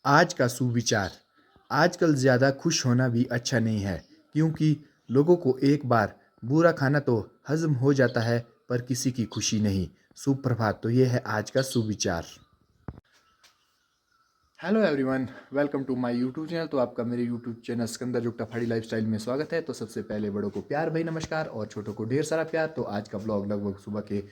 आज का सुविचार। आजकल ज़्यादा खुश होना भी अच्छा नहीं है, क्योंकि लोगों को एक बार बुरा खाना तो हज़म हो जाता है, पर किसी की खुशी नहीं। सुप्रभात। तो ये है आज का सुविचार। Hello everyone, welcome to my YouTube channel. तो आपका मेरे यूट्यूब चैनल सिकंदर जुगटा पहाड़ी लाइफस्टाइल में स्वागत है। तो सबसे पहले बड़ों को प्यार भाई नमस्कार, और छोटों को ढेर सारा प्यार। तो आज का ब्लॉग लगभग सुबह के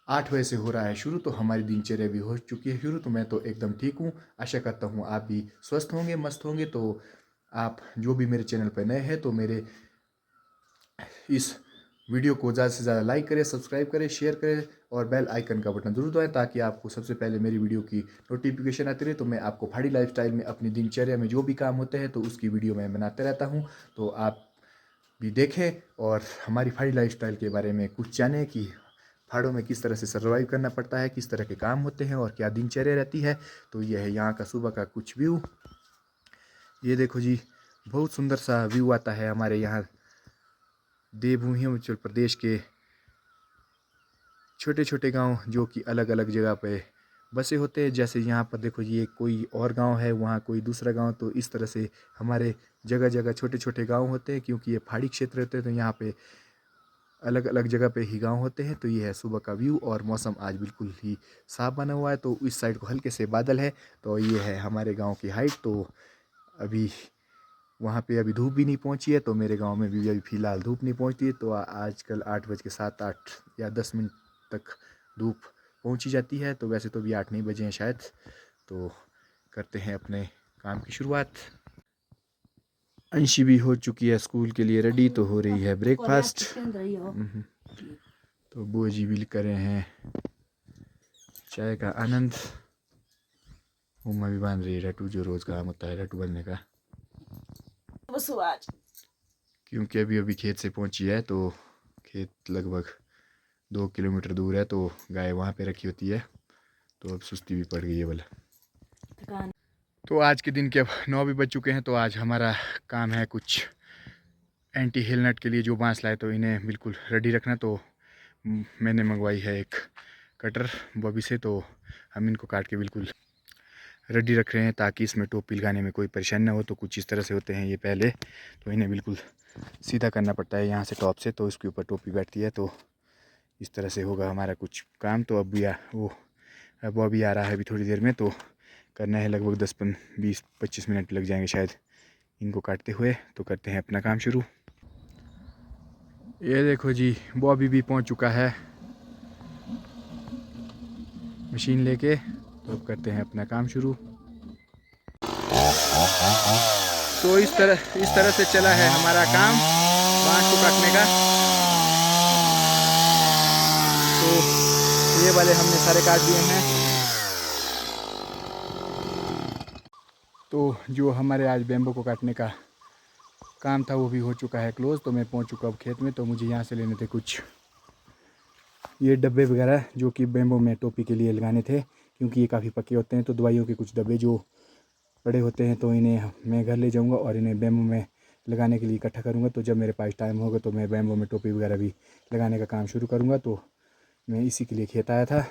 8 बजे से हो रहा है शुरू। तो हमारी दिनचर्या भी हो चुकी है शुरू। तो मैं तो एकदम ठीक हूँ। आशा करता हूँ आप भी स्वस्थ होंगे, मस्त होंगे। तो आप जो भी मेरे चैनल पर नए हैं तो मेरे इस वीडियो को ज़्यादा से ज़्यादा लाइक करें, सब्सक्राइब करें, शेयर करें और बेल आइकन का बटन जरूर दबाएं, ताकि आपको सबसे पहले मेरी वीडियो की नोटिफिकेशन आती रहे। तो मैं आपको पहाड़ी लाइफस्टाइल में अपनी दिनचर्या में जो भी काम होते हैं तो उसकी वीडियो मैं बनाते रहता हूँ। तो आप भी देखें और हमारी पहाड़ी लाइफस्टाइल के बारे में कुछ जानें कि पहाड़ों में किस तरह से सर्वाइव करना पड़ता है, किस तरह के काम होते हैं और क्या दिनचर्या रहती है। तो यह है यहाँ का सुबह का कुछ व्यू। ये देखो जी, बहुत सुंदर सा व्यू आता है हमारे यहाँ देवभूमि हिमाचल प्रदेश के छोटे छोटे गांव, जो कि अलग अलग जगह पे बसे होते हैं। जैसे यहाँ पर देखो, ये कोई और गांव है, वहाँ कोई दूसरा गांव। तो इस तरह से हमारे जगह जगह छोटे छोटे गांव होते हैं, क्योंकि ये पहाड़ी क्षेत्र होते हैं। तो यहाँ पे अलग अलग जगह पे ही गांव होते हैं। तो ये है सुबह का व्यू, और मौसम आज बिल्कुल ही साफ बना हुआ है। तो इस साइड को हल्के से बादल है। तो ये है हमारे गाँव की हाइट। तो अभी वहाँ पे अभी धूप भी नहीं पहुँची है। तो मेरे गांव में भी अभी फ़िलहाल धूप नहीं पहुँचती है। तो आजकल 8 बज के 7 8 या 10 मिनट तक धूप पहुँची जाती है। तो वैसे तो अभी 8 नहीं बजे हैं शायद। तो करते हैं अपने काम की शुरुआत। अंशी भी हो चुकी है स्कूल के लिए रेडी। तो हो रही है ब्रेकफास्ट। तो बुआ जी भी कर रहे हैं चाय का आनंद। उम्मा भी बांध रही है रटू, जो रोज़ काम होता है रटू बनने का। क्योंकि अभी अभी खेत से पहुंची है। तो खेत लगभग 2 किलोमीटर दूर है। तो गाय वहाँ पे रखी होती है। तो अब सुस्ती भी पड़ गई है बोला। तो आज के दिन के अब 9 भी बज चुके हैं। तो आज हमारा काम है कुछ एंटी हिल नट के लिए जो बांस लाए, तो इन्हें बिल्कुल रेडी रखना। तो मैंने मंगवाई है एक कटर बॉबी से। तो हम इनको काट के बिल्कुल रेडी रख रहे हैं, ताकि इसमें टोपी लगाने में कोई परेशानी ना हो। तो कुछ इस तरह से होते हैं ये पहले। तो इन्हें बिल्कुल सीधा करना पड़ता है यहाँ से टॉप से। तो इसके ऊपर टोपी बैठती है। तो इस तरह से होगा हमारा कुछ काम। तो अब अभी आ रहा है अभी थोड़ी देर में। तो करना है लगभग 10-20-25 मिनट लग जाएंगे शायद इनको काटते हुए। तो करते हैं अपना काम शुरू। ये देखो जी, बॉबी भी पहुंच चुका है मशीन लेके। तो अब करते हैं अपना काम शुरू। तो इस तरह से चला है हमारा काम बांस को काटने का। तो ये वाले हमने सारे काट दिए हैं। तो जो हमारे आज बेम्बो को काटने का काम था वो भी हो चुका है क्लोज। तो मैं पहुंच चुका अब खेत में। तो मुझे यहाँ से लेने थे कुछ ये डब्बे वगैरह, जो कि बेम्बो में टोपी के लिए लगाने थे, क्योंकि ये काफ़ी पके होते हैं। तो दवाइयों के कुछ डब्बे जो बड़े होते हैं, तो इन्हें मैं घर ले जाऊंगा और इन्हें बेम्बो में लगाने के लिए इकट्ठा करूंगा। तो जब मेरे पास टाइम होगा तो मैं बेम्बो में टोपी वगैरह भी लगाने का काम शुरू करूंगा। तो मैं इसी के लिए खेत आया था।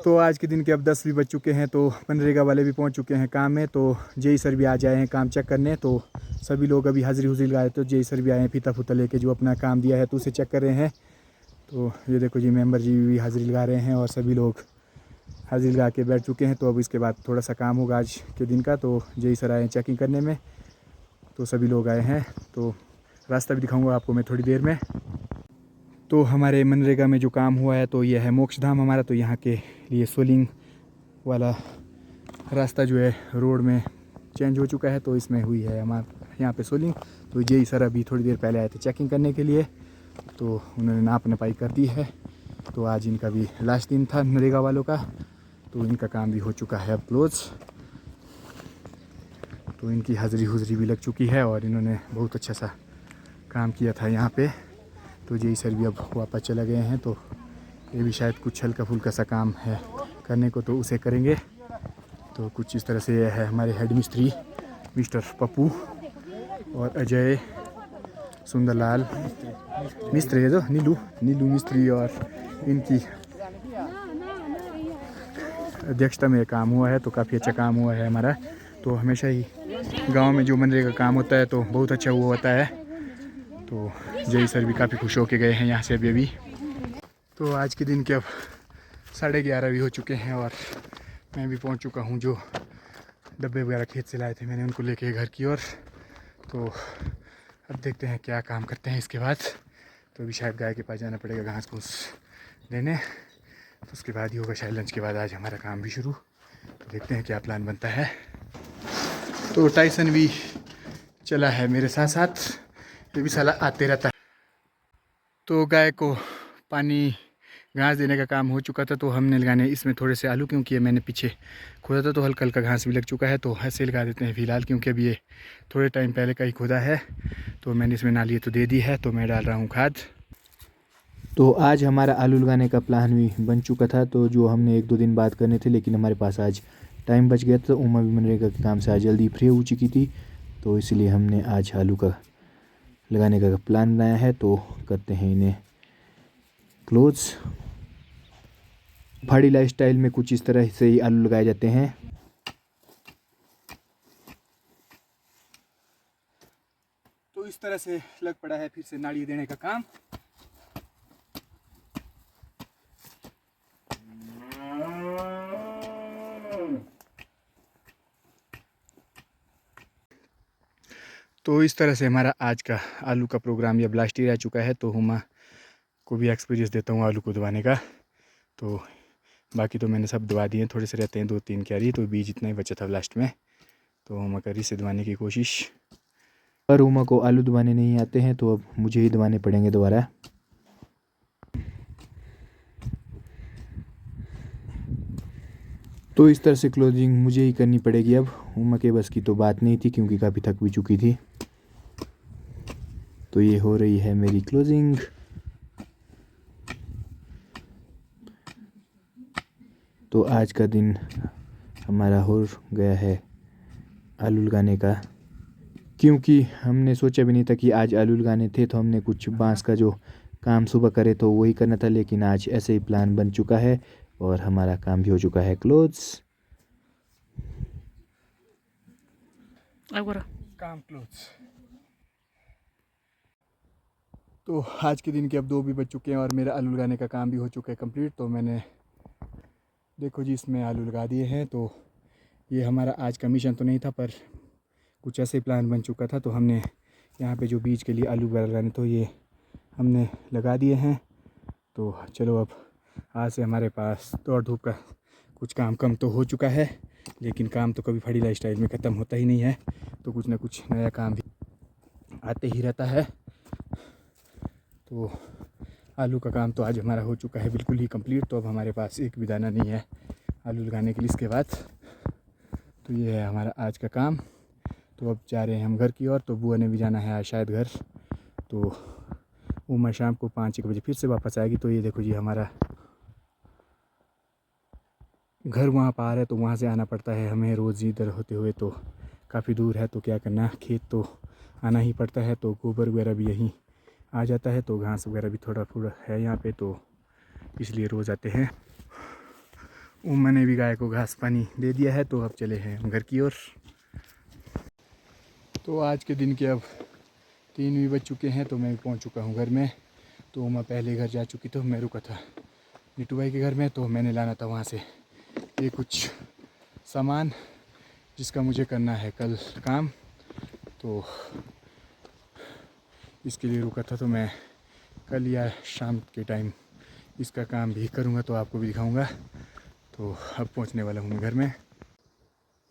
तो आज के दिन के अब 10 भी बज चुके हैं। तो मनरेगा वाले भी पहुंच चुके हैं काम में। तो जेई सर भी आ जाए हैं काम चेक करने। तो सभी लोग अभी हाजिरी हुजरी लगाए। तो जेई सर भी आए हैं फीता फूता लेके, जो अपना काम दिया है तो उसे चेक कर रहे हैं। तो ये देखो जी, मेंबर जी भी हाजिरी लगा रहे हैं और सभी लोग हाजिरी लगा के बैठ चुके हैं। तो अब इसके बाद थोड़ा सा काम होगा आज के दिन का। तो जेई सर आए हैं चेकिंग करने में। तो सभी लोग आए हैं। तो रास्ता भी दिखाऊंगा आपको मैं थोड़ी देर में। तो हमारे मनरेगा में जो काम हुआ है, तो यह है मोक्षधाम हमारा। तो यहाँ के लिए सोलिंग वाला रास्ता जो है रोड में चेंज हो चुका है। तो इसमें हुई है हमारे यहाँ पे सोलिंग। तो जेई सर अभी थोड़ी देर पहले आए थे चेकिंग करने के लिए। तो उन्होंने नाप नपाई कर दी है। तो आज इनका भी लास्ट दिन था नरेगा वालों का। तो इनका काम भी हो चुका है अब क्लोज। तो इनकी हाजिरी हुजरी भी लग चुकी है और इन्होंने बहुत अच्छा सा काम किया था यहाँ पे। तो जेई सर भी अब वापस चले गए हैं। तो ये भी शायद कुछ हल्का फुल्का सा काम है करने को, तो उसे करेंगे। तो कुछ इस तरह से यह है हमारे हेड मिस्त्री मिस्टर पप्पू और अजय, सुंदरलाल मिस्त्री है, जो नीलू मिस्त्री और इनकी अध्यक्षता में काम हुआ है, तो काफ़ी अच्छा काम हुआ है हमारा। तो हमेशा ही गांव में जो मनरेगा का काम होता है तो बहुत अच्छा वो होता है। तो जय सर भी काफ़ी खुश होके गए हैं यहाँ से अभी। तो आज के दिन के अब 11:30 भी हो चुके हैं और मैं भी पहुँच चुका हूँ। जो डब्बे वगैरह खेत से लाए थे मैंने उनको लेके घर की ओर। तो अब देखते हैं क्या काम करते हैं इसके बाद। तो अभी शायद गाय के पास जाना पड़ेगा घास फूस लेने, तो उसके बाद ही होगा शायद लंच के बाद आज हमारा काम भी शुरू। तो देखते हैं क्या प्लान बनता है। तो टाइसन भी चला है मेरे साथ साथ, ये भी साला आते रहता है। तो गाय को पानी घास देने का काम हो चुका था, तो हमने लगाने इसमें थोड़े से आलू, क्योंकि ये मैंने पीछे खोदा था तो हल्का हल्का घास भी लग चुका है। तो ऐसे लगा देते हैं फ़िलहाल, क्योंकि अभी ये थोड़े टाइम पहले का ही खोदा है। तो मैंने इसमें नाली तो दे दी है, तो मैं डाल रहा हूँ खाद। तो आज हमारा आलू लगाने का प्लान भी बन चुका था, तो जो हमने 1-2 दिन बाद करने थे, लेकिन हमारे पास आज टाइम बच गया था। उमा भी मनरेगा के काम से आज जल्दी फ्री हो चुकी थी, तो इसलिए हमने आज आलू का लगाने का प्लान बनाया है। तो करते हैं इन्हें क्लोज। पहाड़ी लाइफस्टाइल में कुछ इस तरह से ही आलू लगाए जाते हैं। तो इस तरह से लग पड़ा है फिर से नाड़ी देने का काम। तो इस तरह से हमारा आज का आलू का प्रोग्राम या ब्लास्ट ही रह चुका है। तो हुमा को भी एक्सपीरियंस देता हूँ आलू को दबाने का। तो बाकी तो मैंने सब दबा दिए, थोड़े से रहते हैं 2-3 क्यारी, तो बीज इतना ही बचा था लास्ट में। तो हुमा कर रही से दबाने की कोशिश, पर हुमा को आलू दबाने नहीं आते हैं, तो अब मुझे ही दबाने पड़ेंगे दोबारा। तो इस तरह से क्लोजिंग मुझे ही करनी पड़ेगी अब। हुमा के बस की तो बात नहीं थी, क्योंकि काफ़ी थक भी चुकी थी। तो ये हो रही है मेरी क्लोजिंग। तो आज का दिन हमारा हो गया है आलू लगाने का, क्योंकि हमने सोचा भी नहीं था कि आज आलू लगाने थे। तो हमने कुछ बांस का जो काम सुबह करे तो वही करना था, लेकिन आज ऐसे ही प्लान बन चुका है और हमारा काम भी हो चुका है क्लोज। काम क्लोज। तो आज के दिन के अब 2 भी बज चुके हैं और मेरा आलू लगाने का काम भी हो चुका है कंप्लीट। तो मैंने देखो जी इसमें आलू लगा दिए हैं। तो ये हमारा आज का मिशन तो नहीं था, पर कुछ ऐसे प्लान बन चुका था। तो हमने यहाँ पे जो बीज के लिए आलू वगैरह लगाने तो ये हमने लगा दिए हैं। तो चलो अब आज से हमारे पास दौड़ धूप का कुछ काम कम तो हो चुका है, लेकिन काम तो कभी पहाड़ी लाइफस्टाइल में ख़त्म होता ही नहीं है। तो कुछ ना कुछ नया काम भी आते ही रहता है। तो आलू का काम तो आज हमारा हो चुका है बिल्कुल ही कंप्लीट। तो अब हमारे पास एक भी दाना नहीं है आलू लगाने के लिए इसके बाद। तो ये है हमारा आज का काम। तो अब जा रहे हैं हम घर की ओर। तो बुआ ने भी जाना है आज शायद घर। तो उमा शाम को 5-1 बजे फिर से वापस आएगी। तो ये देखो जी हमारा घर वहाँ पार है, तो वहाँ से आना पड़ता है हमें रोज़ इधर होते हुए। तो काफ़ी दूर है, तो क्या करना, खेत तो आना ही पड़ता है। तो गोबर वगैरह भी यहीं आ जाता है, तो घास वगैरह भी थोड़ा थोड़ा है यहाँ पे, तो इसलिए रोज़ आते हैं। मैंने भी गाय को घास पानी दे दिया है। तो अब चले हैं हम घर की ओर। तो आज के दिन के अब 3 भी बज चुके हैं। तो मैं पहुँच चुका हूँ घर में। तो मैं पहले घर जा चुकी, तो मैं रुका था नीटू भाई के घर में। तो मैंने लाना था वहाँ से ये कुछ सामान जिसका मुझे करना है कल काम। तो इसके लिए रुका था। तो मैं कल या शाम के टाइम इसका काम भी करूँगा, तो आपको भी दिखाऊँगा। तो अब पहुँचने वाला हूँ मैं घर में।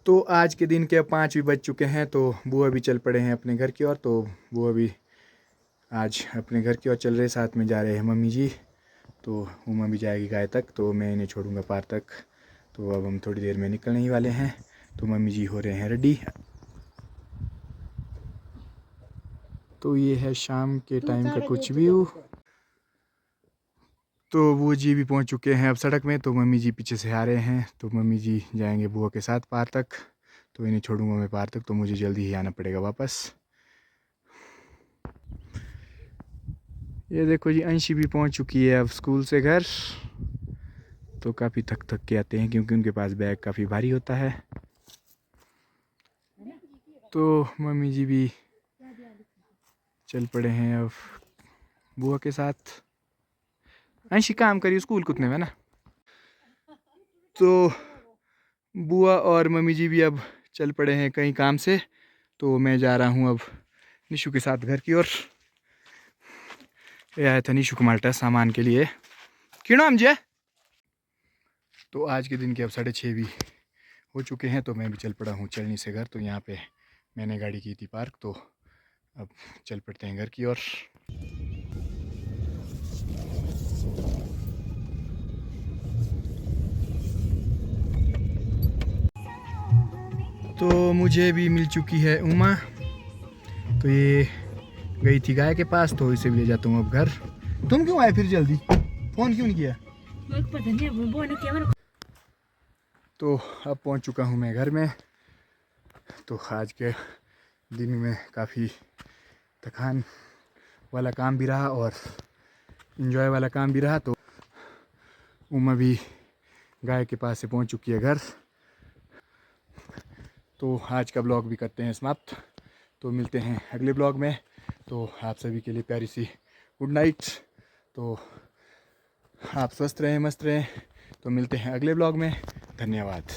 तो आज के दिन के 5 भी बज चुके हैं। तो बुआ भी चल पड़े हैं अपने घर की ओर। तो बुआ भी आज अपने घर की ओर चल रहे, साथ में जा रहे हैं मम्मी जी। तो उमा भी जाएगी गाय तक, तो मैं इन्हें छोड़ूंगा पार तक। तो अब हम थोड़ी देर में निकलने ही वाले हैं। तो मम्मी जी हो रहे हैं रेडी। तो ये है शाम के टाइम का कुछ व्यू। तो वो जी भी पहुंच चुके हैं अब सड़क में। तो मम्मी जी पीछे से आ रहे हैं। तो मम्मी जी जाएंगे बुआ के साथ पार तक। तो इन्हें छोड़ूंगा मैं पार तक, तो मुझे जल्दी ही आना पड़ेगा वापस। ये देखो जी अंशी भी पहुंच चुकी है अब स्कूल से घर। तो काफ़ी थक थक के आते हैं क्योंकि उनके पास बैग काफ़ी भारी होता है। तो मम्मी जी भी चल पड़े हैं अब बुआ के साथ। अंशी काम करिए स्कूल कुतने में ना। तो बुआ और मम्मी जी भी अब चल पड़े हैं कहीं काम से। तो मैं जा रहा हूँ अब निशु के साथ घर की ओर। ये आया था निशु कुमाल्टा सामान के लिए क्यों हम जे। तो आज के दिन के अब 6:30 भी हो चुके हैं। तो मैं भी चल पड़ा हूँ चलनी से घर। तो यहाँ पे मैंने गाड़ी की थी पार्क। तो अब चल पड़ते हैं घर की ओर। तो मुझे भी मिल चुकी है उमा। तो ये गई थी गाय के पास तो इसे भी ले जाता हूँ अब घर। तुम क्यों आए फिर जल्दी, फ़ोन क्यों नहीं किया? तो अब पहुँच चुका हूँ मैं घर में। तो आज के दिन में काफ़ी थकान वाला काम भी रहा और इन्जॉय वाला काम भी रहा। तो उमा भी गाय के पास से पहुँच चुकी है घर। तो आज का ब्लॉग भी करते हैं समाप्त। तो मिलते हैं अगले ब्लॉग में। तो आप सभी के लिए प्यारी सी गुड नाइट। तो आप स्वस्थ रहें, मस्त रहें। तो मिलते हैं अगले ब्लॉग में। धन्यवाद।